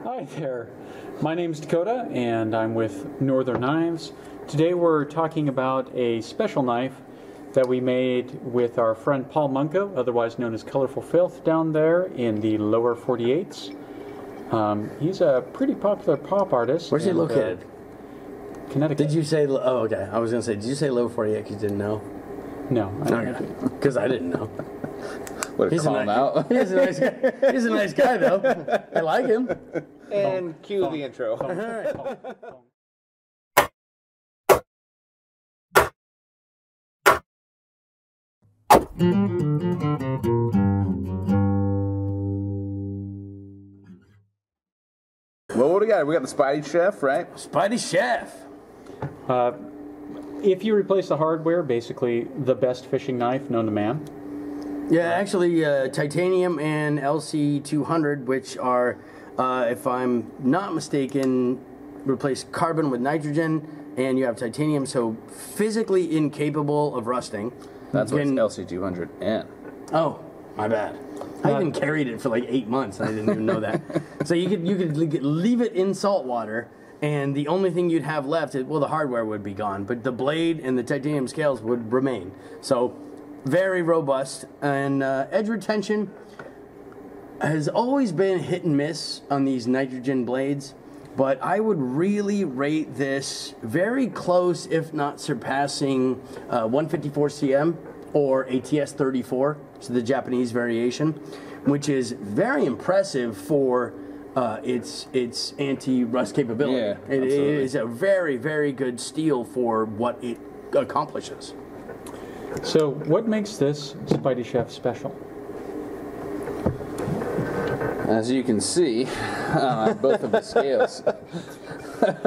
Hi there, my name's Dakota and I'm with Northern Knives. Today we're talking about a special knife that we made with our friend Paul Munko, otherwise known as ColorfulFilth, down there in the lower 48s. He's a pretty popular pop artist. Where's he located? Connecticut. Did you say, oh okay, I was going to say, did you say lower 48 because you didn't know? No. Because I didn't know. Would have called him out. He's a nice guy, though. I like him. And cue the intro. All right. Well, what do we got? We got the SpydieChef, right? SpydieChef. If you replace the hardware, basically the best fishing knife known to man. Yeah, actually, titanium and LC200, which are, if I'm not mistaken, replace carbon with nitrogen, and you have titanium, so physically incapable of rusting. That's what LC200N. Oh, my bad. I even carried it for like 8 months, and I didn't even know that. So you could leave it in salt water, and the only thing you'd have left is, well, the hardware would be gone, but the blade and the titanium scales would remain. So very robust, and edge retention has always been hit and miss on these nitrogen blades, but I would really rate this very close, if not surpassing 154 CM or a TS34, so the Japanese variation, which is very impressive for its anti-rust capability. Yeah, it is a very, very good steel for what it accomplishes. So what makes this SpydieChef special? As you can see, both of the scales.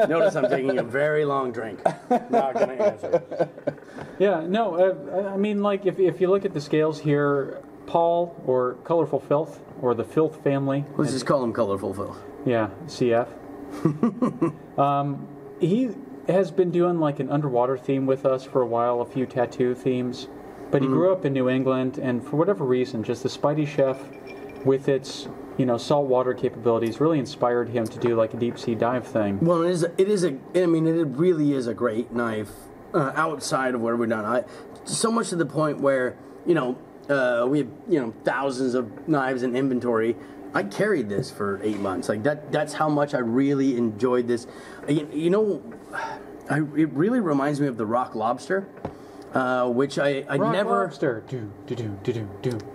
Notice I'm taking a very long drink. Not going to answer. Yeah, no, I mean, like, if you look at the scales here, Paul, or ColorfulFilth, or the Filth family. Let's just call him ColorfulFilth. Yeah, CF. He has been doing like an underwater theme with us for a while, a few tattoo themes, but he grew up in New England, and for whatever reason, just the SpydieChef with its, you know, saltwater capabilities really inspired him to do like a deep sea dive thing. Well, it really is a great knife outside of what we've done. So much to the point where, you know, we have, you know, thousands of knives in inventory. I carried this for 8 months. Like that's how much I really enjoyed this. You know, it really reminds me of the rock lobster, which I rock never. Lobster.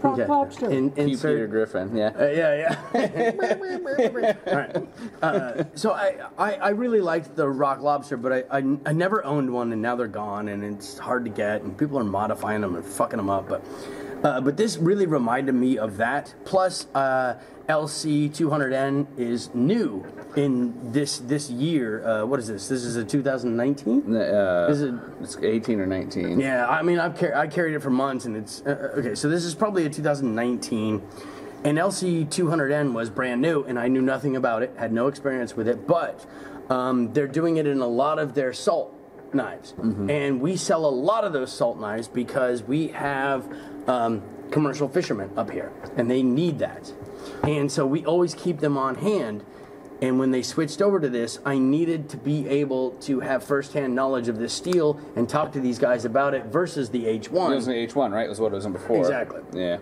Rock lobster. Peter Griffin, yeah. All right. So I really liked the rock lobster, but I never owned one, and now they're gone, and it's hard to get, and people are modifying them and fucking them up. But this really reminded me of that. Plus, LC200N is new in this year. What is this? This is a 2019? It's 18 or 19. Yeah, I mean, I carried it for months, and it's... okay, so this is probably a 2019. And LC200N was brand new, and I knew nothing about it, had no experience with it, but they're doing it in a lot of their salt knives. And we sell a lot of those salt knives because we have commercial fishermen up here, and they need that. And so we always keep them on hand. And when they switched over to this, I needed to be able to have firsthand knowledge of this steel and talk to these guys about it versus the H1. It was the H1, right? It was what it was in before. Exactly. Yeah.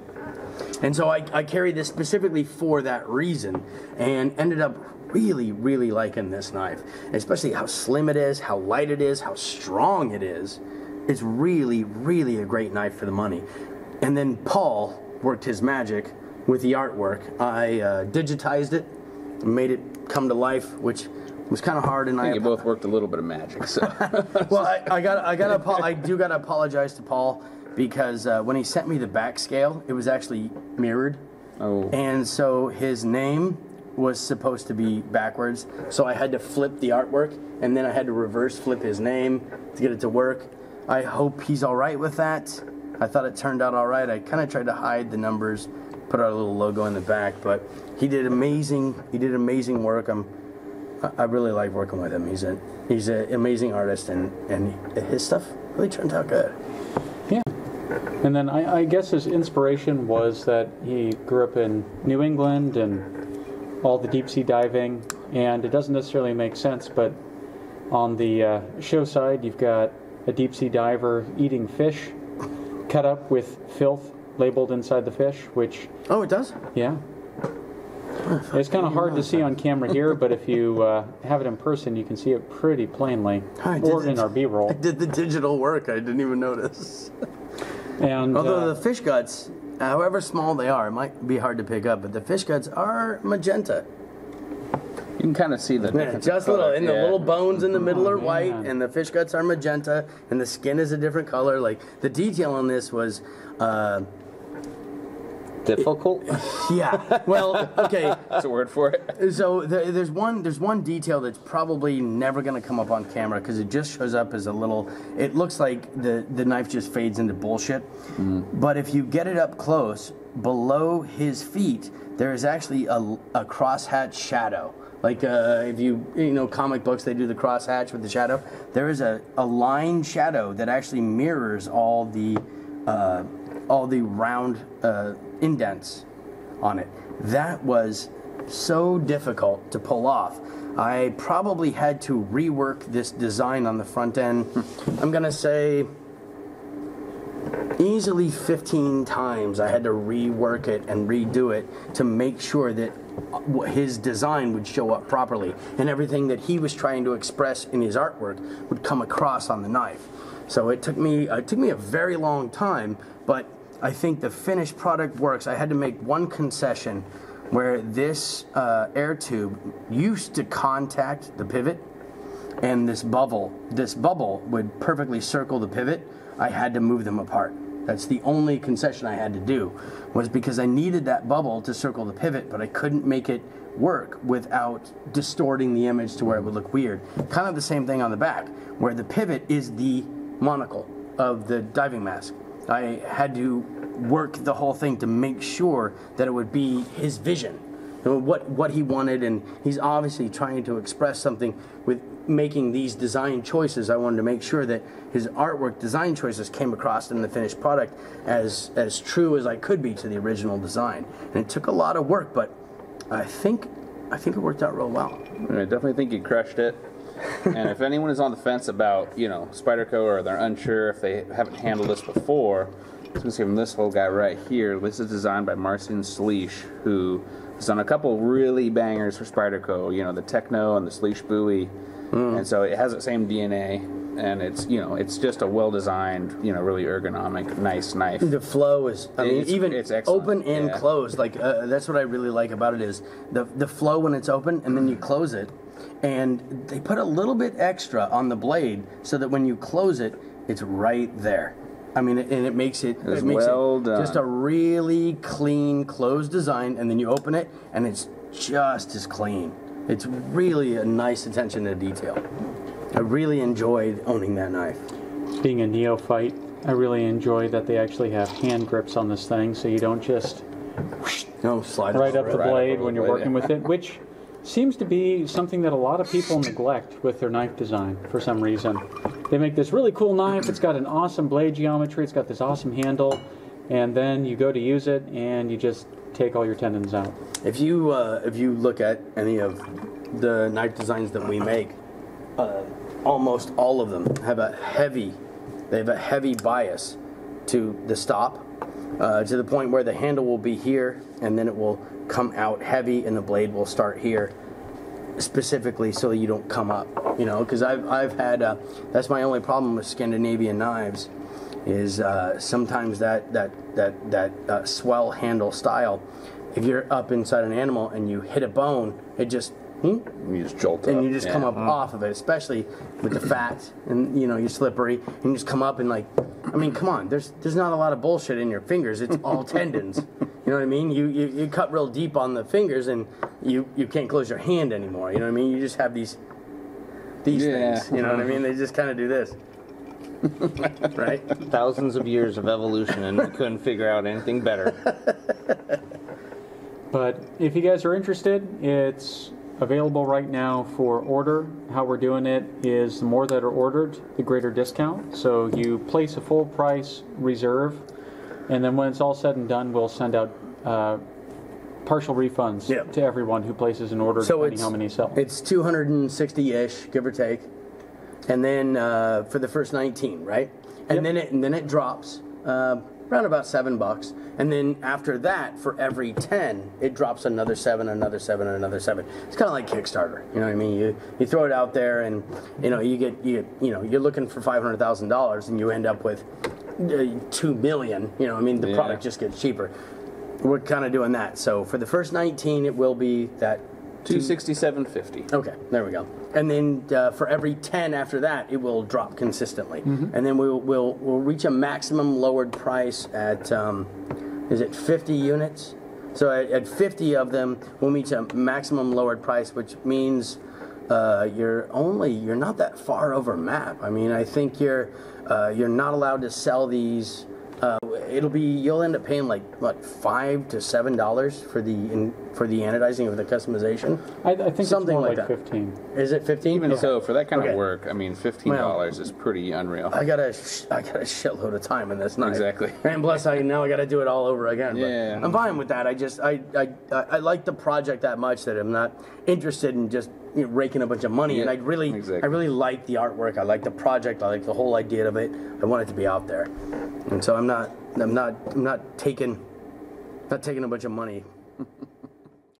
And so I carried this specifically for that reason, and ended up really, really liking this knife. Especially how slim it is, how light it is, how strong it is. It's really, really a great knife for the money. And then Paul worked his magic with the artwork. I digitized it, made it come to life, which was kind of hard. And I think you both worked a little bit of magic. So. Well, I do gotta apologize to Paul because when he sent me the back scale, it was actually mirrored. Oh. And so his name was supposed to be backwards, so I had to flip the artwork, and then I had to reverse flip his name to get it to work. I hope he's all right with that. I thought it turned out all right. I kind of tried to hide the numbers, put our little logo in the back, but he did amazing. He did amazing work. I really like working with him. He's an amazing artist, and his stuff really turns out good. Yeah. And then I guess his inspiration was that he grew up in New England and all the deep sea diving, and it doesn't necessarily make sense, but on the show side, you've got a deep sea diver eating fish cut up with filth labeled inside the fish, which... Oh, it does? Yeah. It's kind of hard to see on camera here, but if you have it in person, you can see it pretty plainly, or in our B-roll. I did the digital work. I didn't even notice. And although the fish guts, however small they are, it might be hard to pick up, but the fish guts are magenta. You can kind of see the difference. Just little, and the little bones in the middle are white, man. and the fish guts are magenta, and the skin is a different color. Like, the detail on this was... difficult? Yeah. Well, okay. That's a word for it. So there's one detail that's probably never going to come up on camera because it just shows up as a little... It looks like the knife just fades into bullshit. But if you get it up close, below his feet, there is actually a crosshatch shadow. Like if you know comic books, they do the crosshatch with the shadow. There is a line shadow that actually mirrors all the round indents on it. That was so difficult to pull off. I probably had to rework this design on the front end. I'm gonna say easily 15 times I had to rework it and redo it to make sure that his design would show up properly and everything that he was trying to express in his artwork would come across on the knife. So it took me a very long time, but I think the finished product works. I had to make one concession where this air tube used to contact the pivot, and this bubble would perfectly circle the pivot. I had to move them apart. That's the only concession I had to do, was because I needed that bubble to circle the pivot, but I couldn't make it work without distorting the image to where it would look weird. Kind of the same thing on the back, where the pivot is the monocle of the diving mask. I had to work the whole thing to make sure that it would be his vision, what he wanted, and he's obviously trying to express something with making these design choices. I wanted to make sure that his artwork design choices came across in the finished product as true as I could be to the original design. And it took a lot of work, but I think it worked out real well. I definitely think you crushed it. And if anyone is on the fence about, Spyderco, or they're unsure if they haven't handled this before, I'm going to see from this whole guy right here. This is designed by Marcin Slysz, who has done a couple really bangers for Spyderco, the Techno and the Slysz buoy. And so it has the same DNA, and it's just a well-designed, really ergonomic, nice knife. The flow is, it's excellent. Open and closed. Like that's what I really like about it is the flow when it's open, and then you close it, and they put a little bit extra on the blade so that when you close it, it's right there. It makes it just a really clean closed design, and then you open it, and it's just as clean. It's really a nice attention to detail. I really enjoyed owning that knife. Being a neophyte, I really enjoy that they actually have hand grips on this thing, so you don't just slide right up the blade when you're working with it, which seems to be something that a lot of people neglect with their knife design for some reason. They make this really cool knife, it's got an awesome blade geometry, it's got this awesome handle, and then you go to use it and you just take all your tendons out. If you look at any of the knife designs that we make, almost all of them have a heavy bias to the stop, to the point where the handle will be here and then it will come out heavy and the blade will start here, specifically so you don't come up. Because I've had that's my only problem with Scandinavian knives, is sometimes that swell handle style. If you're up inside an animal and you hit a bone, it just you just jolt and up. you just come up off of it, especially with the fat, and you're slippery, and you just come up and come on, there's not a lot of bullshit in your fingers. It's all tendons. You know what I mean? You cut real deep on the fingers and you can't close your hand anymore. You know what I mean? You just have these things. You know what I mean? They just kind of do this. Right? Thousands of years of evolution, and we couldn't figure out anything better. But if you guys are interested, it's available right now for order. How we're doing it is the more that are ordered, the greater discount. So you place a full price reserve, and then when it's all said and done, we'll send out partial refunds to everyone who places an order, depending how many sell. It's 260-ish, give or take, and then for the first 19, right? And then it drops around about $7, and then after that, for every 10, it drops another 7, another 7, and another 7. It's kind of like Kickstarter, you know what I mean? You throw it out there, and you're looking for $500,000, and you end up with $2 million. You know, I mean, the product just gets cheaper. We're kind of doing that. So for the first 19, it will be that $267.50. Okay, there we go. And then for every 10 after that, it will drop consistently. And then we'll reach a maximum lowered price at is it 50 units? So at 50 of them, we'll reach a maximum lowered price, which means you're not that far over map. I mean, I think you're not allowed to sell these. You'll end up paying like what, $5 to $7 for the anodizing of the customization. I think something it's more like that. 15. Is it 15? Even so, for that kind of work, I mean, $15 is pretty unreal. I got a shitload of time in this knife. Exactly. And plus, now I got to do it all over again. Yeah. But I'm fine with that. I like the project that much that I'm not interested in just raking a bunch of money. And I really like the artwork. I like the project. I like the whole idea of it. I want it to be out there. And so I'm not taking a bunch of money.